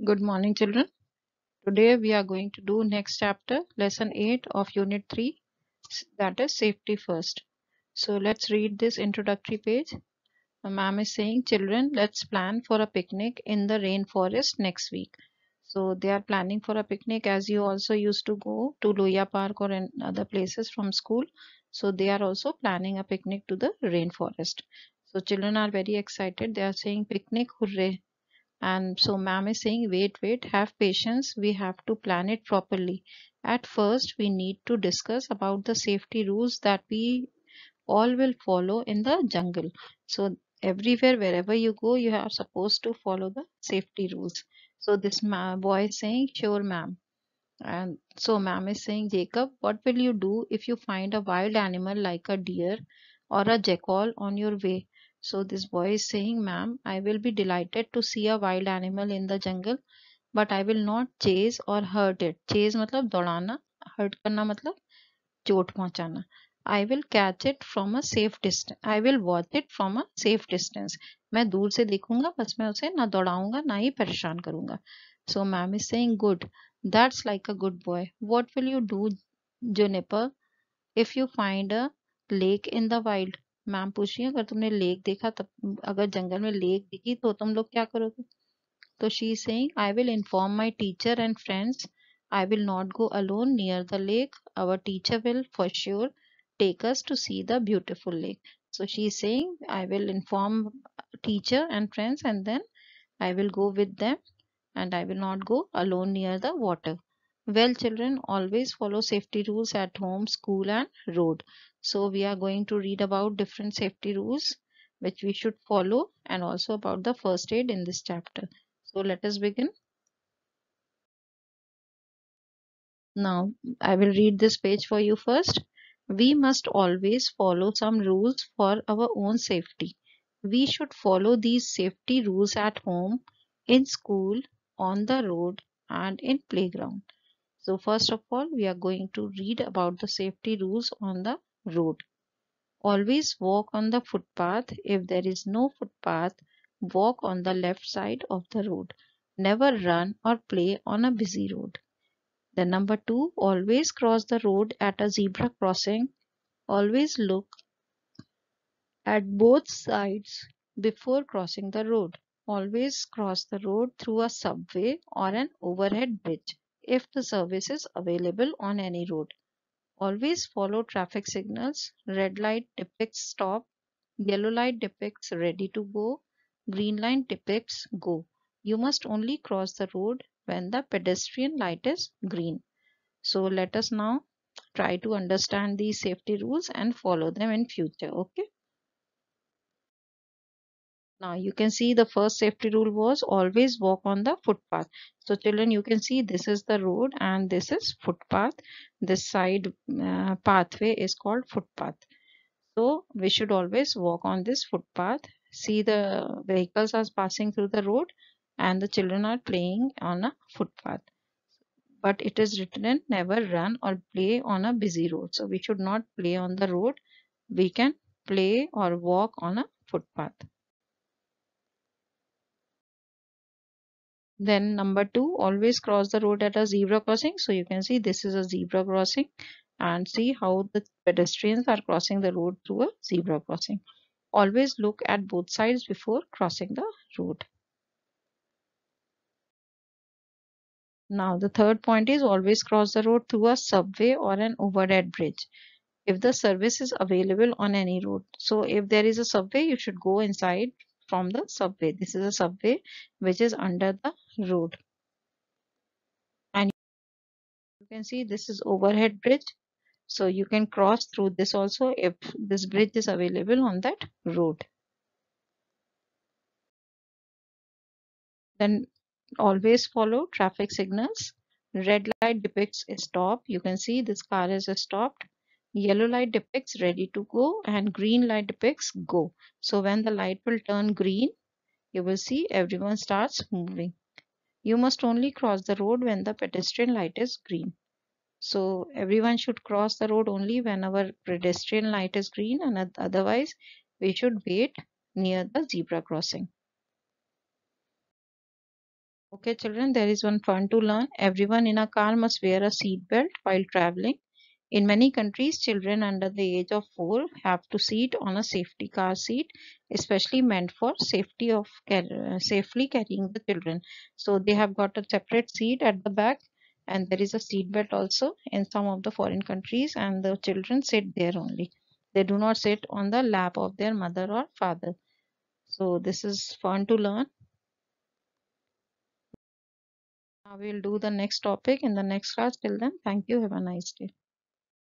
Good morning, children. Today we are going to do next chapter, lesson 8 of unit 3, that is safety first. So let's read this introductory page. The ma'am is saying, children, let's plan for a picnic in the rainforest next week. So they are planning for a picnic as you also used to go to Loya Park or in other places from school. So they are also planning a picnic to the rainforest. So children are very excited. They are saying picnic, hooray. And so ma'am is saying, wait, have patience. We have to plan it properly. At first, we need to discuss about the safety rules that we all will follow in the jungle. So everywhere, wherever you go, you are supposed to follow the safety rules. So this boy is saying, sure, ma'am. And so ma'am is saying, Jacob, what will you do if you find a wild animal like a deer or a jackal on your way? So this boy is saying, ma'am, I will be delighted to see a wild animal in the jungle, but I will not chase or hurt it. Chase मतलब दौड़ाना, hurt करना मतलब चोट पहुंचाना. I will catch it from a safe distance. I will watch it from a safe distance. मैं दूर से देखूंगा, बस मैं उसे ना दौड़ाऊंगा ना ही परेशान करूंगा. So ma'am is saying, good. That's like a good boy. What will you do, Juniper, if you find a lake in the wild? Ma'am पूछ रही है अगर तुमने लेक देखा तब अगर जंगल में लेक दिखी तो तुम लोग क्या करोगे? So she is saying, I will inform my teacher and friends. I will not go alone near the lake. Our teacher will for sure take us to see the beautiful lake. So she is saying, I will inform teacher and friends and then I will go with them and I will not go alone near the water. Well, children, always follow safety rules at home, school, and road. So we are going to read about different safety rules which we should follow and also about the first aid in this chapter. So let us begin. Now, I will read this page for you first. We must always follow some rules for our own safety. We should follow these safety rules at home, in school, on the road, and in playground. So first of all, we are going to read about the safety rules on the road. Always walk on the footpath. If there is no footpath, walk on the left side of the road. Never run or play on a busy road. Then number two, always cross the road at a zebra crossing. Always look at both sides before crossing the road. Always cross the road through a subway or an overhead bridge if the service is available on any road. Always follow traffic signals. Red light depicts stop. Yellow light depicts ready to go. Green light depicts go. You must only cross the road when the pedestrian light is green. So let us now try to understand these safety rules and follow them in future. Okay. Now you can see the first safety rule was always walk on the footpath. So children, you can see this is the road and this is footpath. This side pathway is called footpath. So we should always walk on this footpath. See the vehicles are passing through the road and the children are playing on a footpath. But it is written never run or play on a busy road. So we should not play on the road. We can play or walk on a footpath. Then number two, always cross the road at a zebra crossing. So you can see this is a zebra crossing and see how the pedestrians are crossing the road through a zebra crossing. Always look at both sides before crossing the road. Now the third point is always cross the road through a subway or an overhead bridge if the service is available on any road. So if there is a subway, you should go inside from the subway. This is a subway which is under the road. And you can see this is overhead bridge. So you can cross through this also if this bridge is available on that road. Then always follow traffic signals. Red light depicts a stop. You can see this car is stopped. Yellow light depicts ready to go and green light depicts go. So when the light will turn green, you will see everyone starts moving. You must only cross the road when the pedestrian light is green. So everyone should cross the road only when our pedestrian light is green and otherwise we should wait near the zebra crossing. Okay, children, there is one fun to learn. Everyone in a car must wear a seat belt while traveling. In many countries, children under the age of 4 have to sit on a safety car seat, especially meant for safety of safely carrying the children. So they have got a separate seat at the back, and there is a seat belt also in some of the foreign countries, and the children sit there only. They do not sit on the lap of their mother or father. So this is fun to learn. Now we'll do the next topic in the next class. Till then, thank you. Have a nice day.